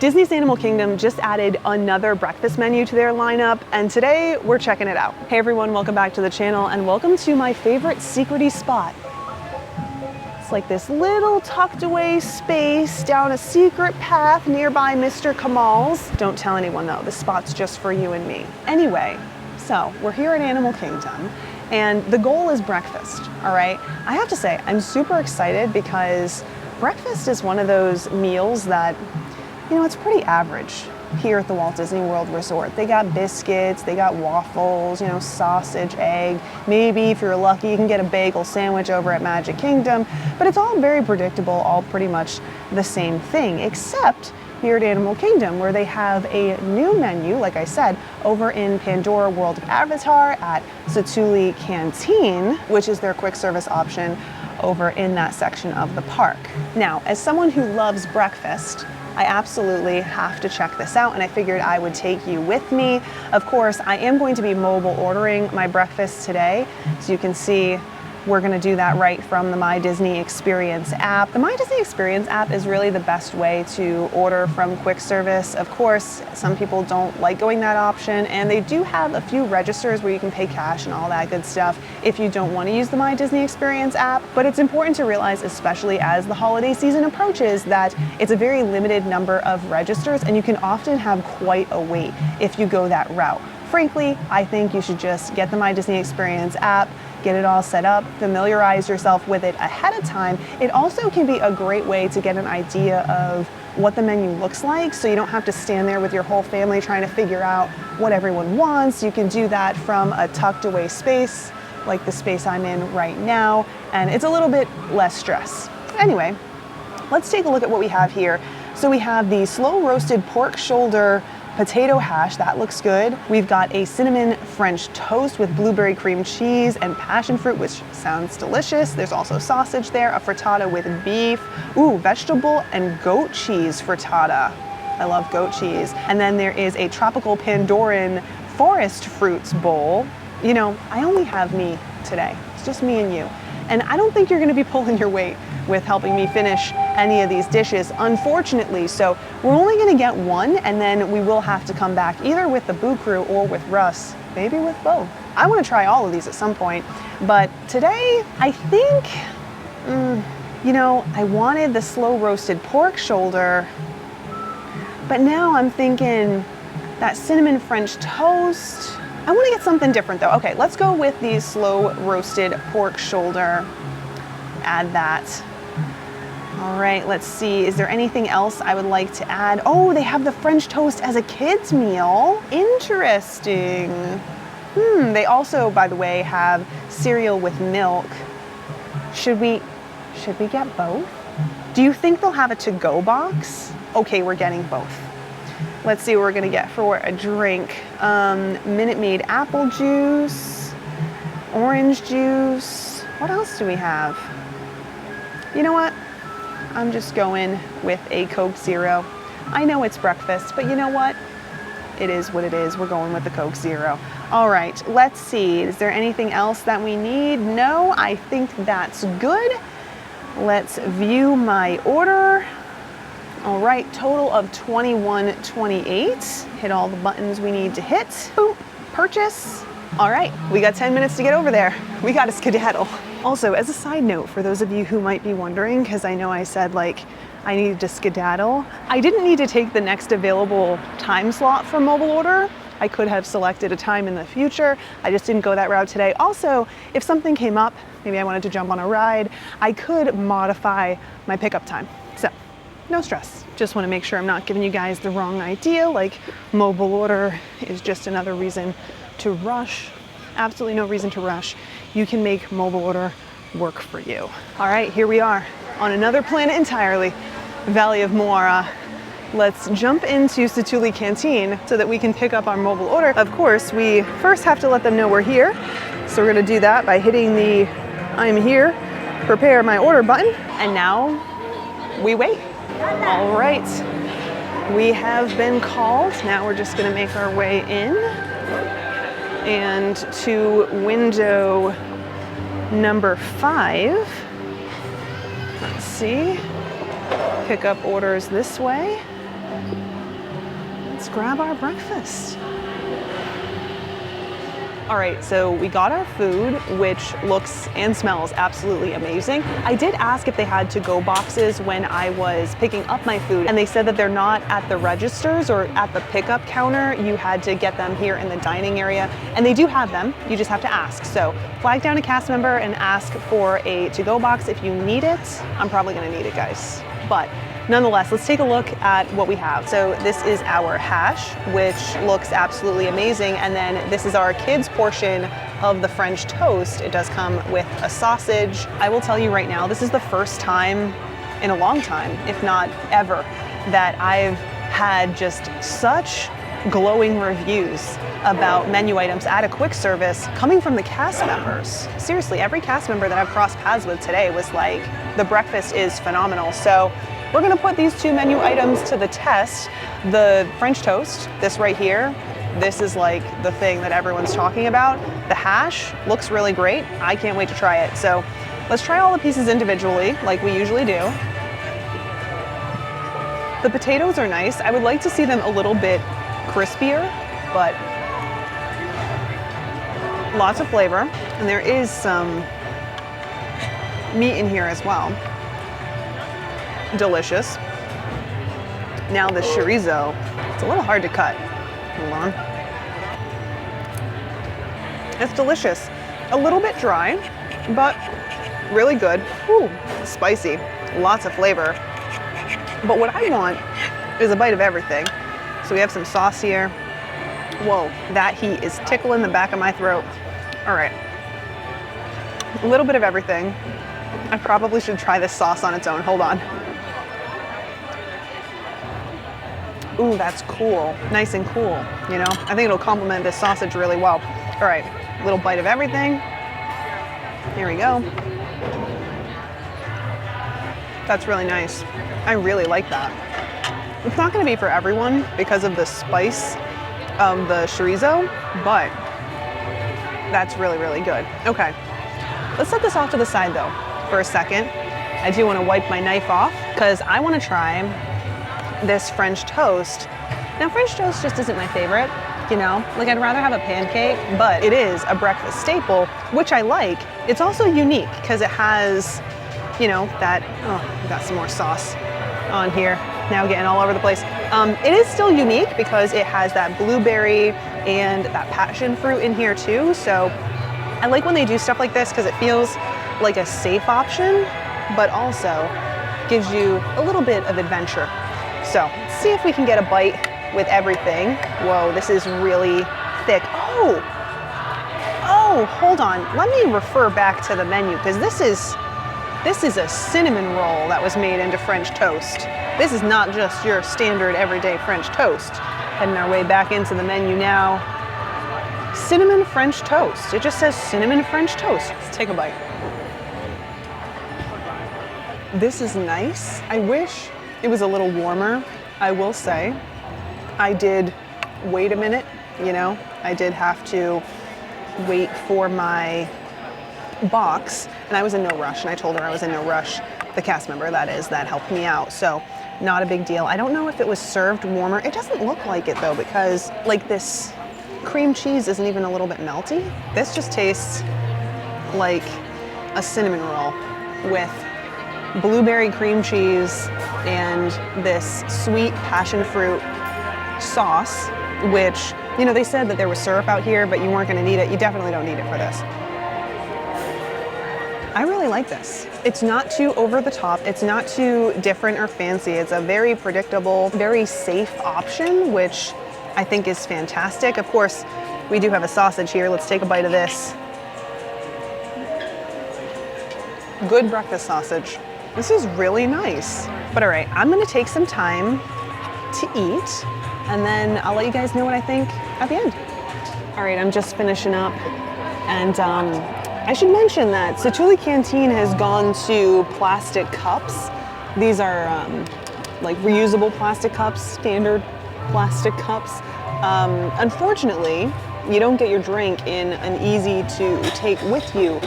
Disney's Animal Kingdom just added another breakfast menu to their lineup, and today we're checking it out. Hey everyone, welcome back to the channel and welcome to my favorite secret-y spot. It's like this little tucked away space down a secret path nearby Mr. Kamal's. Don't tell anyone though, this spot's just for you and me. Anyway, so we're here at Animal Kingdom and the goal is breakfast, all right? I have to say, I'm super excited because breakfast is one of those meals that, you know, it's pretty average here at the Walt Disney World Resort. They got biscuits, they got waffles, you know, sausage, egg. Maybe if you're lucky, you can get a bagel sandwich over at Magic Kingdom, but it's all very predictable, all pretty much the same thing, except here at Animal Kingdom, where they have a new menu, like I said, over in Pandora World of Avatar at Satu'li Canteen, which is their quick service option over in that section of the park. Now, as someone who loves breakfast, I absolutely have to check this out, and I figured I would take you with me. Of course, I am going to be mobile ordering my breakfast today, so you can see we're going to do that right from the My Disney Experience app. The My Disney Experience app is really the best way to order from quick service. Of course, some people don't like going that option, and they do have a few registers where you can pay cash and all that good stuff if you don't want to use the My Disney Experience app. But it's important to realize, especially as the holiday season approaches, that it's a very limited number of registers, and you can often have quite a wait if you go that route. Frankly, I think you should just get the My Disney Experience app, get it all set up, familiarize yourself with it ahead of time. It also can be a great way to get an idea of what the menu looks like, so you don't have to stand there with your whole family trying to figure out what everyone wants. You can do that from a tucked away space, like the space I'm in right now, and it's a little bit less stress. Anyway, let's take a look at what we have here. So we have the slow roasted pork shoulder potato hash, that looks good. We've got a cinnamon French toast with blueberry cream cheese and passion fruit, which sounds delicious. There's also sausage there, a frittata with beef. Ooh, vegetable and goat cheese frittata. I love goat cheese. And then there is a tropical Pandoran forest fruits bowl. You know, I only have me today. It's just me and you. And I don't think you're gonna be pulling your weight with helping me finish any of these dishes, unfortunately. So we're only gonna get one, and then we will have to come back either with the Boo Crew or with Russ, maybe with both. I wanna try all of these at some point, but today I think, you know, I wanted the slow roasted pork shoulder, but now I'm thinking that cinnamon French toast. I wanna get something different though. Okay, let's go with the slow roasted pork shoulder. Add that. All right, let's see. Is there anything else I would like to add? Oh, they have the French toast as a kid's meal. Interesting. They also, by the way, have cereal with milk. Should we get both? Do you think they'll have a to-go box? Okay, we're getting both. Let's see what we're gonna get for a drink. Minute Maid apple juice, orange juice. What else do we have? You know what? I'm just going with a Coke Zero. I know it's breakfast, but you know what? It is what it is. We're going with the Coke Zero. All right, let's see. Is there anything else that we need? No, I think that's good. Let's view my order. All right, total of $21.28. Hit all the buttons we need to hit. Boom, purchase. All right, we got 10 minutes to get over there. We got to skedaddle. Also, as a side note, for those of you who might be wondering, because I know I said like I needed to skedaddle, I didn't need to take the next available time slot for mobile order. I could have selected a time in the future. I just didn't go that route today. Also, if something came up, maybe I wanted to jump on a ride, I could modify my pickup time. So, no stress. Just want to make sure I'm not giving you guys the wrong idea, like mobile order is just another reason to rush. Absolutely no reason to rush. You can make mobile order work for you. All right, here we are on another planet entirely, Valley of Moara. Let's jump into Satu'li Canteen so that we can pick up our mobile order. Of course, we first have to let them know we're here. So we're gonna do that by hitting the I'm here, prepare my order button. And now we wait. All right, we have been called. Now we're just gonna make our way in and to window number 5. Let's see, pick up orders this way. Let's grab our breakfast. All right, so we got our food, which looks and smells absolutely amazing. I did ask if they had to-go boxes when I was picking up my food, and they said that they're not at the registers or at the pickup counter. You had to get them here in the dining area, and they do have them. You just have to ask. So flag down a cast member and ask for a to-go box if you need it. I'm probably gonna need it, guys. But nonetheless, let's take a look at what we have. So this is our hash, which looks absolutely amazing. And then this is our kids' portion of the French toast. It does come with a sausage. I will tell you right now, this is the first time in a long time, if not ever, that I've had just such glowing reviews about menu items at a quick service coming from the cast members. Seriously, every cast member that I've crossed paths with today was like, the breakfast is phenomenal. So we're gonna put these two menu items to the test. The French toast, this right here, this is like the thing that everyone's talking about. The hash looks really great. I can't wait to try it. So let's try all the pieces individually, like we usually do. The potatoes are nice. I would like to see them a little bit crispier, but lots of flavor. And there is some meat in here as well. Delicious. Now the chorizo, it's a little hard to cut. Hold on. It's delicious. A little bit dry, but really good. Ooh, spicy, lots of flavor. But what I want is a bite of everything. So we have some sauce here. Whoa, that heat is tickling the back of my throat. All right, a little bit of everything. I probably should try this sauce on its own. Hold on. Ooh, that's cool. Nice and cool, you know? I think it'll complement this sausage really well. All right, little bite of everything. Here we go. That's really nice. I really like that. It's not gonna be for everyone because of the spice of the chorizo, but that's really, really good. Okay, let's set this off to the side though for a second. I do wanna wipe my knife off because I wanna try this French toast. Now French toast just isn't my favorite, you know? Like I'd rather have a pancake, but it is a breakfast staple, which I like. It's also unique because it has, you know, that, oh, we got some more sauce on here. Now getting all over the place. It is still unique because it has that blueberry and that passion fruit in here too. So I like when they do stuff like this because it feels like a safe option, but also gives you a little bit of adventure. So let's see if we can get a bite with everything. Whoa, this is really thick. Oh, hold on. Let me refer back to the menu because this is a cinnamon roll that was made into French toast. This is not just your standard everyday French toast. Heading our way back into the menu now. Cinnamon French toast. It just says cinnamon French toast. Let's take a bite. This is nice. I wish it was a little warmer, I will say. I did wait a minute, you know. I did have to wait for my box, and I was in no rush, and I told her I was in no rush. The cast member, that is, that helped me out, so not a big deal. I don't know if it was served warmer. It doesn't look like it though, because like this cream cheese isn't even a little bit melty. This just tastes like a cinnamon roll with blueberry cream cheese and this sweet passion fruit sauce, which, you know, they said that there was syrup out here, but you weren't gonna need it. You definitely don't need it for this. I really like this. It's not too over the top. It's not too different or fancy. It's a very predictable, very safe option, which I think is fantastic. Of course, we do have a sausage here. Let's take a bite of this. Good breakfast sausage. This is really nice. But all right, I'm gonna take some time to eat, and then I'll let you guys know what I think at the end. All right, I'm just finishing up, and I should mention that Satu'li Canteen has gone to plastic cups. These are like reusable plastic cups, standard plastic cups. Unfortunately, you don't get your drink in an easy to take with you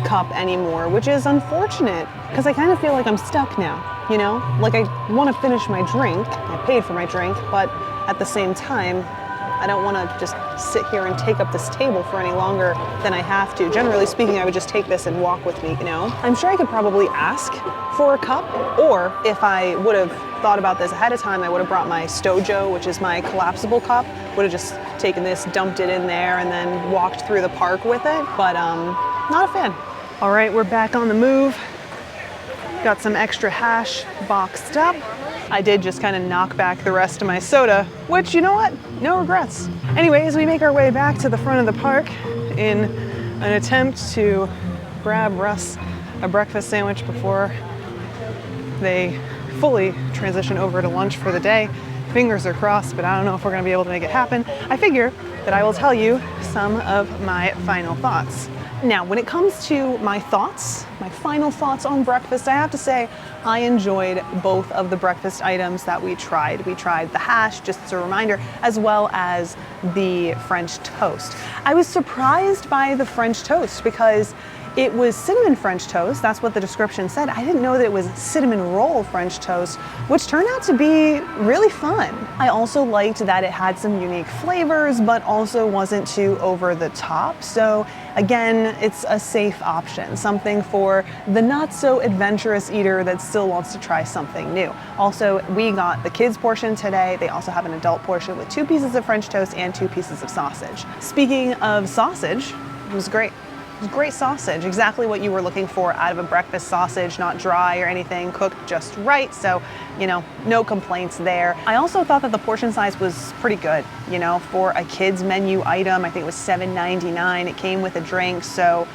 cup anymore, which is unfortunate because I kind of feel like I'm stuck now, you know? Like I want to finish my drink, I paid for my drink, but at the same time, I don't want to just sit here and take up this table for any longer than I have to. Generally speaking, I would just take this and walk with me, you know? I'm sure I could probably ask for a cup, or if I would have thought about this ahead of time, I would have brought my Stojo, which is my collapsible cup, would have just taken this, dumped it in there, and then walked through the park with it, but not a fan. All right, we're back on the move. Got some extra hash boxed up. I did just kind of knock back the rest of my soda, which, you know what? No regrets. Anyways, we make our way back to the front of the park in an attempt to grab Russ a breakfast sandwich before they fully transition over to lunch for the day. Fingers are crossed, but I don't know if we're gonna be able to make it happen. I figure that I will tell you some of my final thoughts. Now, when it comes to my thoughts, my final thoughts on breakfast, I have to say I enjoyed both of the breakfast items that we tried. We tried the hash, just as a reminder, as well as the French toast. I was surprised by the French toast because it was cinnamon French toast. That's what the description said. I didn't know that it was cinnamon roll French toast, which turned out to be really fun. I also liked that it had some unique flavors, but also wasn't too over the top. So again, it's a safe option, something for the not so adventurous eater that still wants to try something new. Also, we got the kids portion today. They also have an adult portion with 2 pieces of French toast and 2 pieces of sausage. Speaking of sausage, it was great. Great sausage, exactly what you were looking for out of a breakfast sausage, not dry or anything, cooked just right. So, you know, no complaints there. I also thought that the portion size was pretty good, you know, for a kids menu item. I think it was $7.99. It came with a drink. So,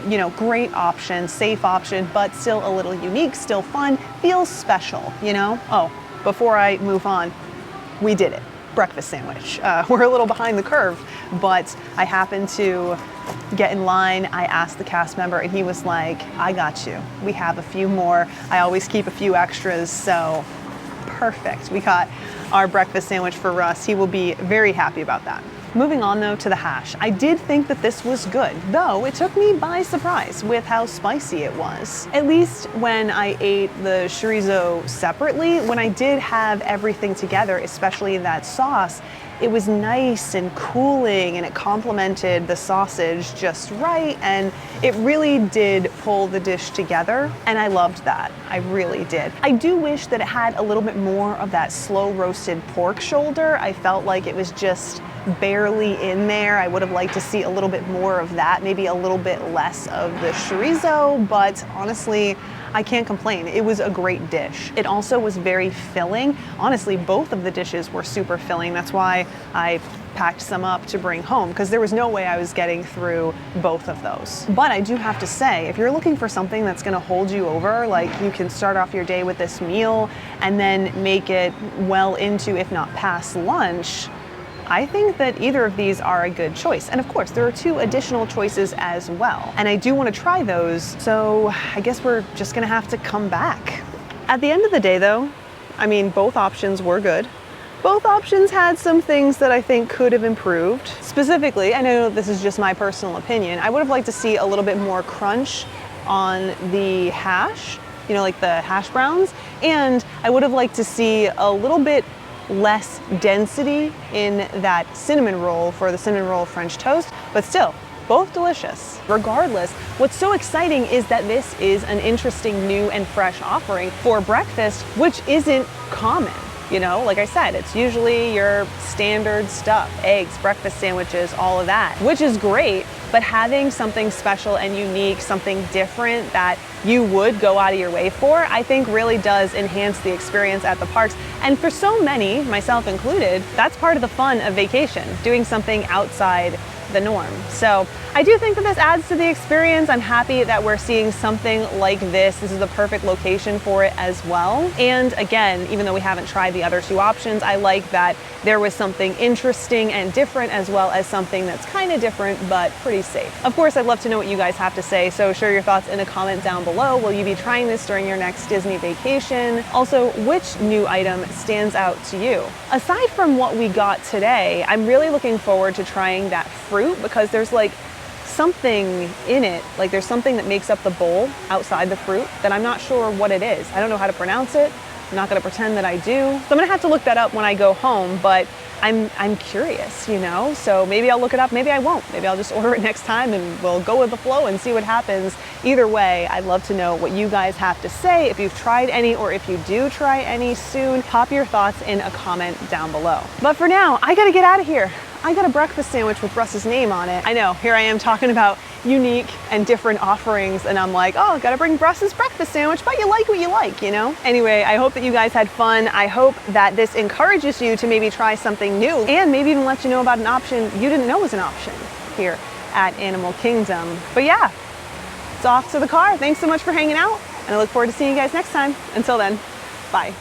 you know, great option, safe option, but still a little unique, still fun, feels special, you know? Oh, before I move on, we did it. Breakfast sandwich. We're a little behind the curve, but I happened to get in line. I asked the cast member and he was like, I got you. We have a few more. I always keep a few extras, so perfect. We got our breakfast sandwich for Russ. He will be very happy about that. Moving on though to the hash. I did think that this was good, though it took me by surprise with how spicy it was. At least when I ate the chorizo separately, when I did have everything together, especially that sauce, it was nice and cooling and it complemented the sausage just right, and it really did pull the dish together, and I loved that. I really did. I do wish that it had a little bit more of that slow roasted pork shoulder. I felt like it was just barely in there. I would have liked to see a little bit more of that, maybe a little bit less of the chorizo, but honestly, I can't complain. It was a great dish. It also was very filling. Honestly, both of the dishes were super filling. That's why I packed some up to bring home, because there was no way I was getting through both of those. But I do have to say, if you're looking for something that's gonna hold you over, like you can start off your day with this meal and then make it well into, if not past lunch, I think that either of these are a good choice. And of course, there are 2 additional choices as well. And I do want to try those, so I guess we're just gonna have to come back. At the end of the day though, I mean, both options were good. Both options had some things that I think could have improved. Specifically, I know this is just my personal opinion, I would have liked to see a little bit more crunch on the hash, you know, like the hash browns, and I would have liked to see a little bit less density in that cinnamon roll for the cinnamon roll French toast, but still, both delicious. Regardless, what's so exciting is that this is an interesting new and fresh offering for breakfast, which isn't common. You know, like I said, it's usually your standard stuff, eggs, breakfast sandwiches, all of that, which is great, but having something special and unique, something different that you would go out of your way for, I think really does enhance the experience at the parks. And for so many, myself included, that's part of the fun of vacation, doing something outside the norm. So I do think that this adds to the experience. I'm happy that we're seeing something like this. This is the perfect location for it as well. And again, even though we haven't tried the other 2 options, I like that there was something interesting and different, as well as something that's kind of different but pretty safe. Of course, I'd love to know what you guys have to say, so share your thoughts in a comment down below. Will you be trying this during your next Disney vacation? Also, which new item stands out to you? Aside from what we got today, I'm really looking forward to trying that fruit, because there's like something in it, like there's something that makes up the bowl outside the fruit that I'm not sure what it is. I don't know how to pronounce it. I'm not gonna pretend that I do. So I'm gonna have to look that up when I go home, but I'm curious, you know? So maybe I'll look it up, maybe I won't. Maybe I'll just order it next time and we'll go with the flow and see what happens. Either way, I'd love to know what you guys have to say. If you've tried any or if you do try any soon, pop your thoughts in a comment down below. But for now, I gotta get out of here. I got a breakfast sandwich with Russ's name on it. I know, here I am talking about unique and different offerings, and I'm like, oh, gotta bring Russ's breakfast sandwich, but you like what you like, you know? Anyway, I hope that you guys had fun. I hope that this encourages you to maybe try something new and maybe even let you know about an option you didn't know was an option here at Animal Kingdom. But yeah, it's off to the car. Thanks so much for hanging out, and I look forward to seeing you guys next time. Until then, bye.